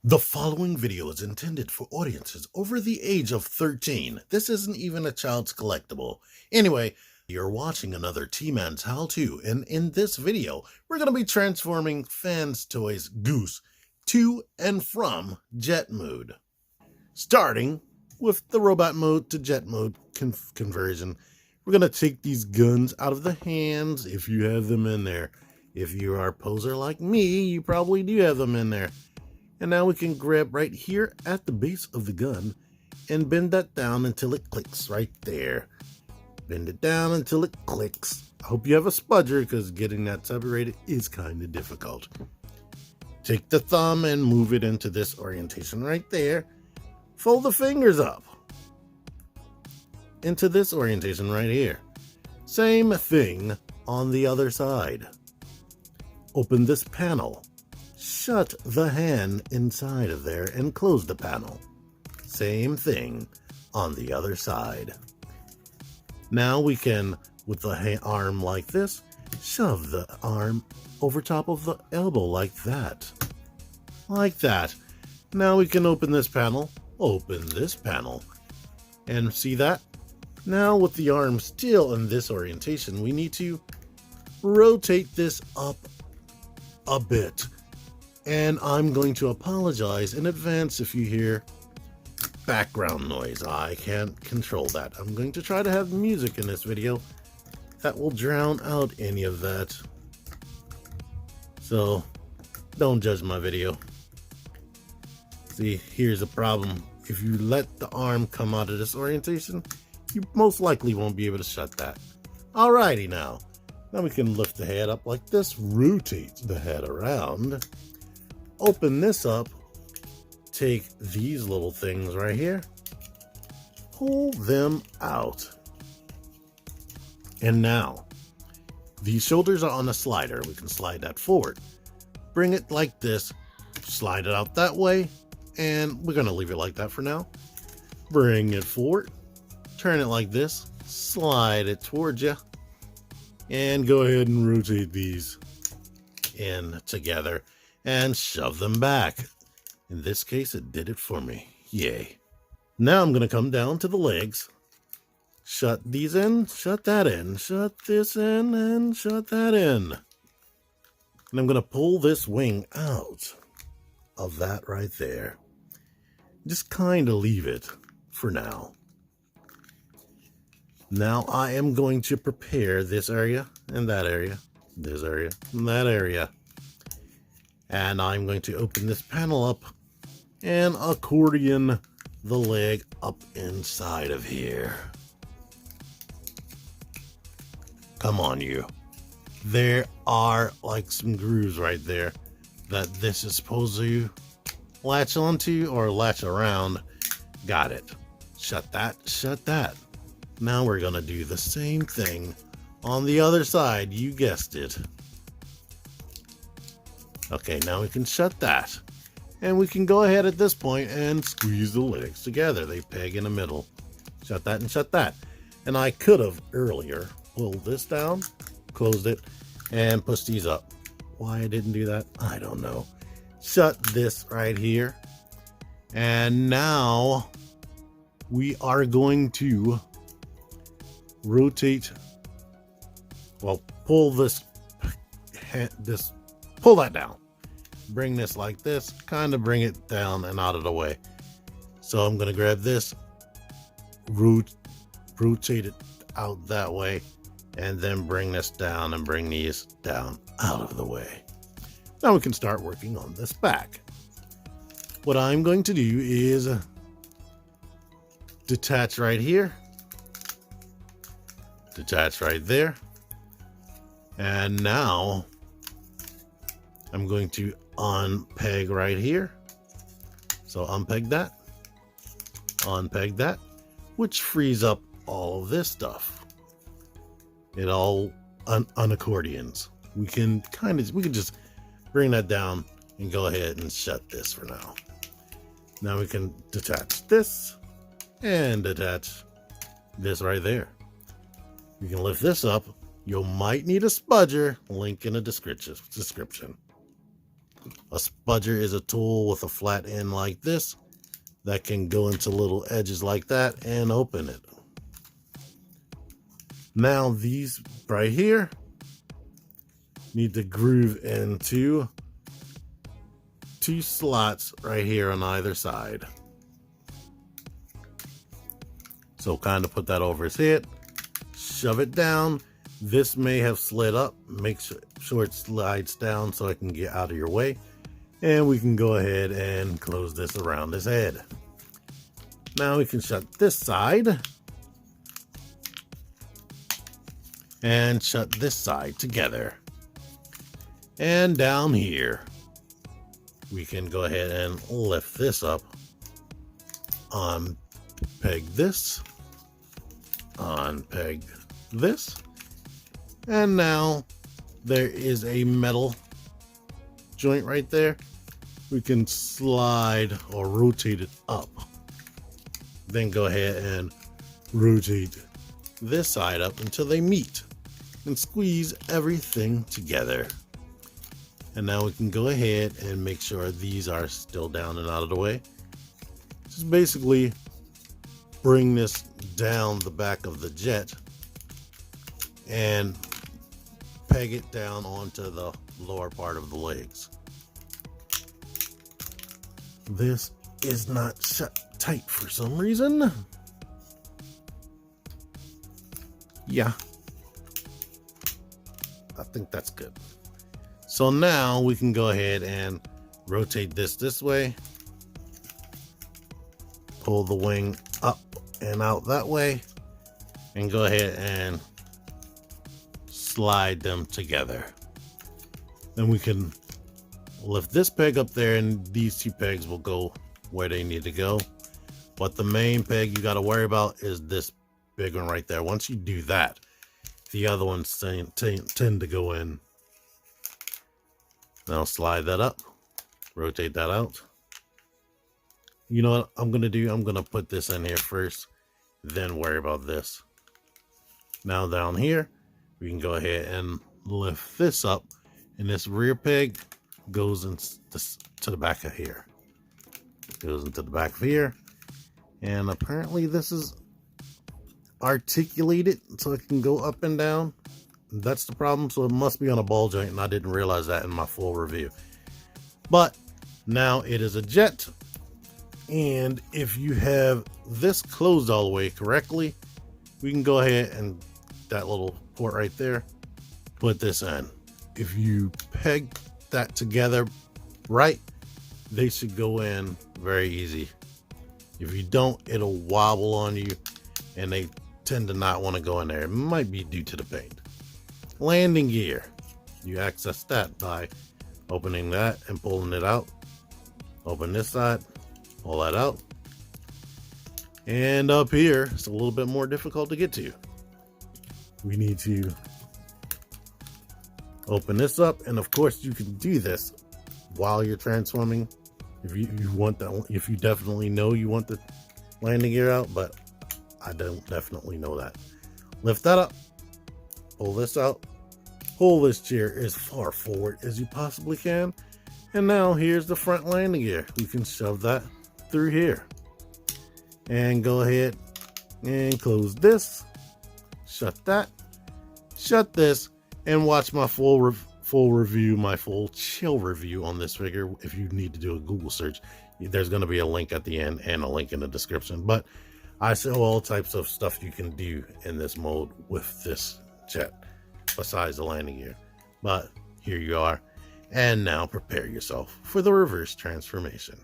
The following video is intended for audiences over the age of 13. This isn't even a child's collectible. Anyway, you're watching another TMan's how-to, and in this video, we're going to be transforming Fan's toys Goose to and from jet mode. Starting with the robot mode to jet mode conversion, we're going to take these guns out of the hands if you have them in there. If you are a poser like me, you probably do have them in there. And now we can grab right here at the base of the gun and bend that down until it clicks right there. Bend it down until it clicks. I hope you have a spudger because getting that separated is kind of difficult. Take the thumb and move it into this orientation right there. Fold the fingers up into this orientation right here. Same thing on the other side. Open this panel. Shut the hand inside of there and close the panel. Same thing on the other side. Now we can, with the arm like this, shove the arm over top of the elbow like that. Like that. Now we can open this panel, and see that? Now with the arm still in this orientation, we need to rotate this up a bit. And I'm going to apologize in advance if you hear background noise. I can't control that. I'm going to try to have music in this video that will drown out any of that. So don't judge my video. See, here's the problem. If you let the arm come out of this orientation, you most likely won't be able to shut that. Alrighty now. Now we can lift the head up like this, rotate the head around. Open this up, take these little things right here, pull them out. And now, these shoulders are on a slider. We can slide that forward. Bring it like this, slide it out that way, and we're going to leave it like that for now. Bring it forward, turn it like this, slide it towards you, and go ahead and rotate these in together. And shove them back. In this case, it did it for me. Yay. Now I'm going to come down to the legs. Shut these in, shut that in, shut this in, and shut that in. And I'm going to pull this wing out of that right there. Just kind of leave it for now. Now I am going to prepare this area and that area, this area and that area. And I'm going to open this panel up and accordion the leg up inside of here. Come on, you. There are like some grooves right there that this is supposed to latch onto or latch around. Got it. Shut that, shut that. Now we're going to do the same thing on the other side. You guessed it. Okay, now we can shut that. And we can go ahead at this point and squeeze the legs together. They peg in the middle. Shut that and shut that. And I could have earlier pulled this down, closed it, and pushed these up. Why I didn't do that, I don't know. Shut this right here. And now we are going to rotate, well, pull this, pull that down. Bring this like this, kind of bring it down and out of the way. So I'm going to grab this, rotate it out that way, and then bring this down and bring these down out of the way. Now we can start working on this back. What I'm going to do is detach right here, detach right there, and now I'm going to unpeg right here. So unpeg that, which frees up all of this stuff. It all unaccordions. We can just bring that down and go ahead and shut this for now. Now we can detach this and detach this right there. You can lift this up. You might need a spudger, link in the description. A spudger is a tool with a flat end like this that can go into little edges like that and open it. Now these right here need to groove into 2 slots right here on either side. So kind of put that over his head, shove it down. This may have slid up, make sure it slides down so I can get out of your way. And we can go ahead and close this around his head. Now we can shut this side and shut this side together. And down here, we can go ahead and lift this up, unpeg this, unpeg this, and now there is a metal joint right there. We can slide or rotate it up. Then go ahead and rotate this side up until they meet and squeeze everything together. And now we can go ahead and make sure these are still down and out of the way. Just basically bring this down the back of the jet and peg it down onto the lower part of the legs. This is not shut tight for some reason. Yeah, I think that's good. So now we can go ahead and rotate this way, pull the wing up and out that way, and go ahead and slide them together. Then we can lift this peg up there, and these 2 pegs will go where they need to go. But the main peg you got to worry about is this big one right there. Once you do that, the other ones tend to go in. Now slide that up, rotate that out. You know what I'm going to do? I'm going to put this in here first, then worry about this. Now down here, we can go ahead and lift this up, and this rear peg goes to the back of here. Goes into the back of here, and apparently this is articulated so it can go up and down. That's the problem, so it must be on a ball joint, and I didn't realize that in my full review. But now it is a jet, and if you have this closed all the way correctly, we can go ahead and that little port right there, put this in. If you peg that together right, they should go in very easy. If you don't, it'll wobble on you, and they tend to not want to go in there. It might be due to the paint. Landing gear, you access that by opening that and pulling it out. Open this side, pull that out, and up here it's a little bit more difficult to get to. We need to open this up, and of course you can do this while you're transforming if you want that. If you definitely know you want the landing gear out, but I don't definitely know that. Lift that up, pull this out, pull this chair as far forward as you possibly can, and now here's the front landing gear. You can shove that through here and go ahead and close this, shut that, shut this, and watch my full review, my full chill review on this figure. If you need to do a Google search, there's going to be a link at the end and a link in the description. But I show all types of stuff you can do in this mode with this jet besides the landing gear. But here you are, and now prepare yourself for the reverse transformation.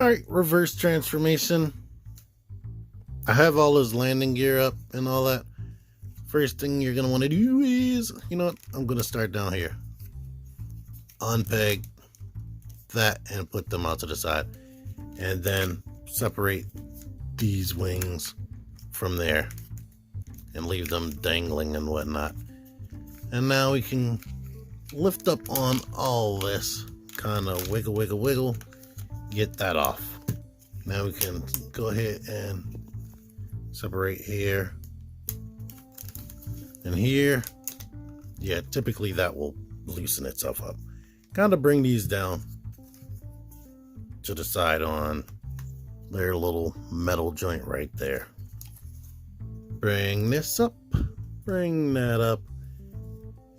All right, reverse transformation. I have all his landing gear up and all that. First thing you're going to want to do is, you know what, I'm going to start down here. Unpeg that and put them out to the side, and then separate these wings from there and leave them dangling and whatnot. And now we can lift up on all this, kind of wiggle, get that off. Now we can go ahead and separate here and here. Yeah, typically that will loosen itself up. Kind of bring these down to the side on their little metal joint right there. Bring this up, bring that up,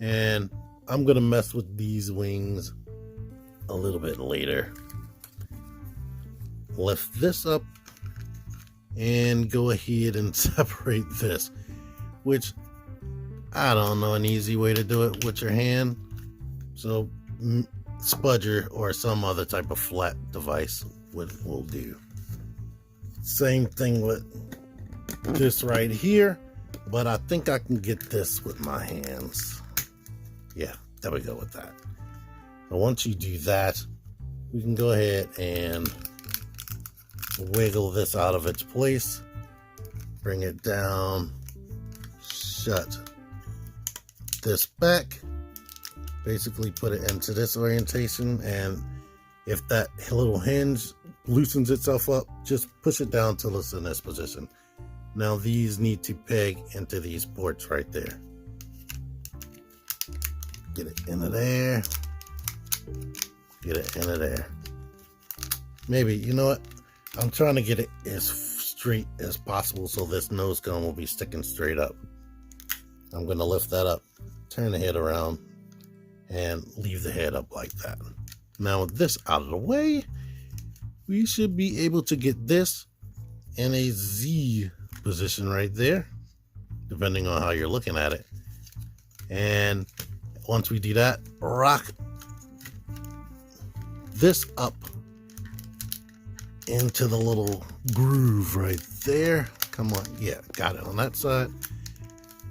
and I'm gonna mess with these wings a little bit later. Lift this up and go ahead and separate this, which I don't know an easy way to do it with your hand, so spudger or some other type of flat device will do. Same thing with this right here, but I think I can get this with my hands. Yeah, there we go with that. But once you do that, we can go ahead and wiggle this out of its place, bring it down, shut this back, basically put it into this orientation, and if that little hinge loosens itself up, just push it down till it's in this position. Now these need to peg into these ports right there. Get it into there, get it into there. Maybe, you know what, I'm trying to get it as straight as possible so this nose cone will be sticking straight up. I'm going to lift that up, turn the head around, and leave the head up like that. Now with this out of the way, we should be able to get this in a Z position right there, depending on how you're looking at it. And once we do that, rock this up into the little groove right there. Come on, yeah, got it on that side.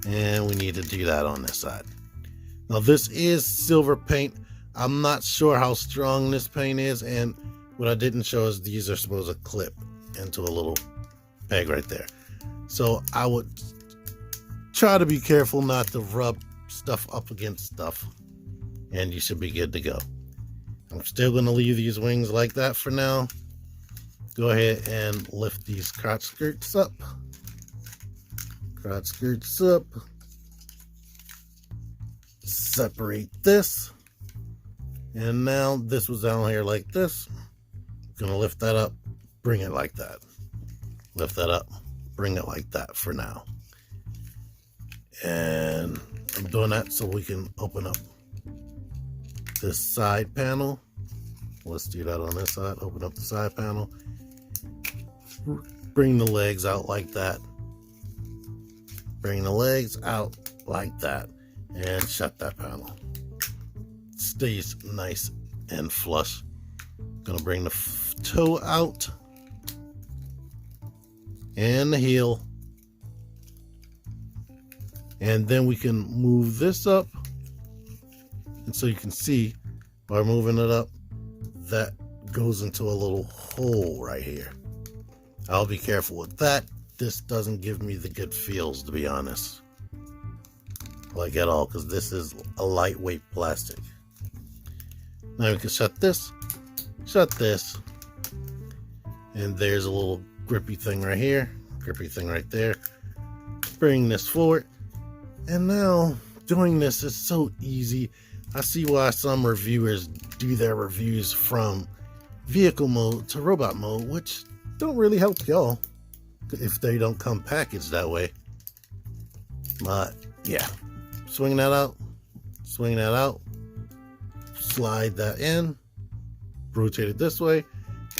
And we need to do that on this side. Now this is silver paint. I'm not sure how strong this paint is, and what I didn't show is these are supposed to clip into a little peg right there. So I would try to be careful not to rub stuff up against stuff, and you should be good to go. I'm still going to leave these wings like that for now. Go ahead and lift these crotch skirts up. Crotch skirts up. Separate this. And now this was down here like this. Gonna lift that up, bring it like that. Lift that up, bring it like that for now. And I'm doing that so we can open up this side panel. Let's do that on this side. Open up the side panel. Bring the legs out like that. Bring the legs out like that. And shut that panel. Stays nice and flush. Gonna bring the toe out. And the heel. And then we can move this up. And so you can see by moving it up, that goes into a little hole right here. I'll be careful with that. This doesn't give me the good feels, to be honest. Like at all, because this is a lightweight plastic. Now we can shut this, and there's a little grippy thing right here, grippy thing right there. Bring this forward, and now doing this is so easy. I see why some reviewers do their reviews from vehicle mode to robot mode, which don't really help y'all if they don't come packaged that way. But yeah, swing that out, slide that in, rotate it this way,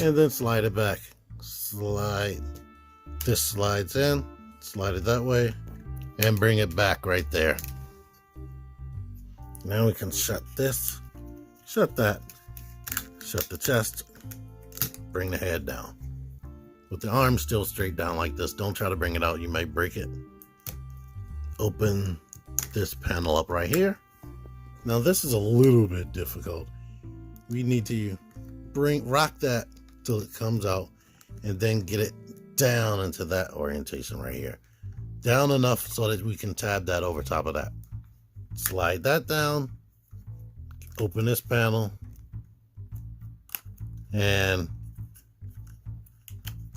and then slide it back. This slides in, slide it that way, and bring it back right there. Now we can shut this, shut that, shut the chest, bring the head down. With the arm still straight down like this, don't try to bring it out, you might break it. Open this panel up right here. Now this is a little bit difficult. We need to rock that till it comes out, and then get it down into that orientation right here. Down enough so that we can tab that over top of that. Slide that down, open this panel, and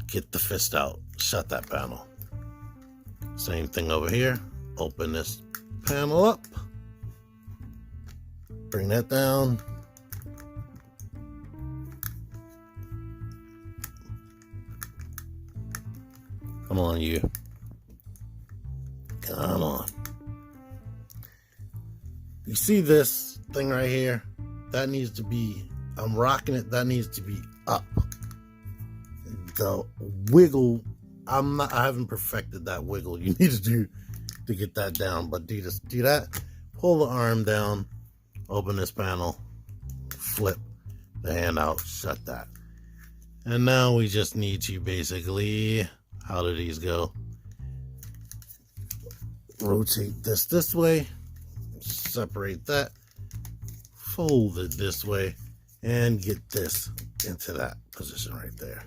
get the fist out, shut that panel. Same thing over here, open this panel up, bring that down, Come on, you. Come on. You see this thing right here? That needs to be, I'm rocking it, that needs to be up. The wiggle, I haven't perfected that wiggle you need to do to get that down, but do that, pull the arm down, open this panel, flip the hand out, shut that. And now we just need to basically, how do these go? Rotate this way, separate that, fold it this way, and get this into that position right there.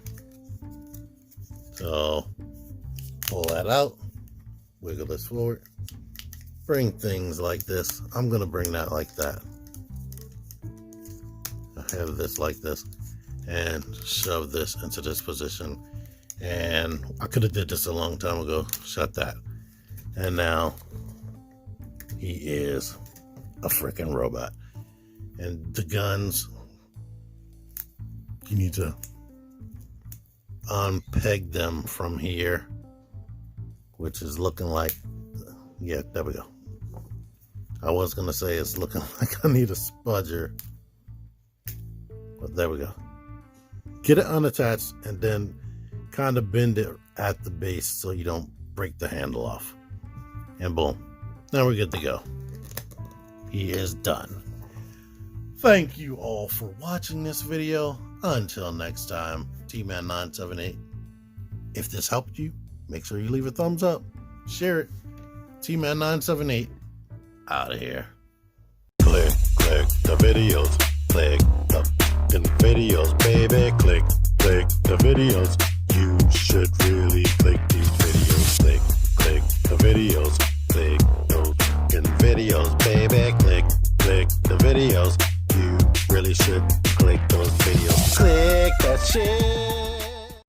So pull that out, wiggle this forward, bring things like this. I'm gonna bring that like that. I have this like this, and shove this into this position. And I could have did this a long time ago. Shut that. And now he is a freaking robot. And the guns, you need to unpeg them from here, which is looking like, yeah, there we go. I was gonna say it's looking like I need a spudger, but there we go. Get it unattached and then kind of bend it at the base so you don't break the handle off. And boom, now we're good to go. He is done. Thank you all for watching this video. Until next time, TMan 978. If this helped you, make sure you leave a thumbs up, share it. TMan 978 out of here. Click the videos, click the videos, baby. Click the videos. You should really click these videos. Click the videos, click those videos, baby. Click the videos. You really should click those videos. Click that shit.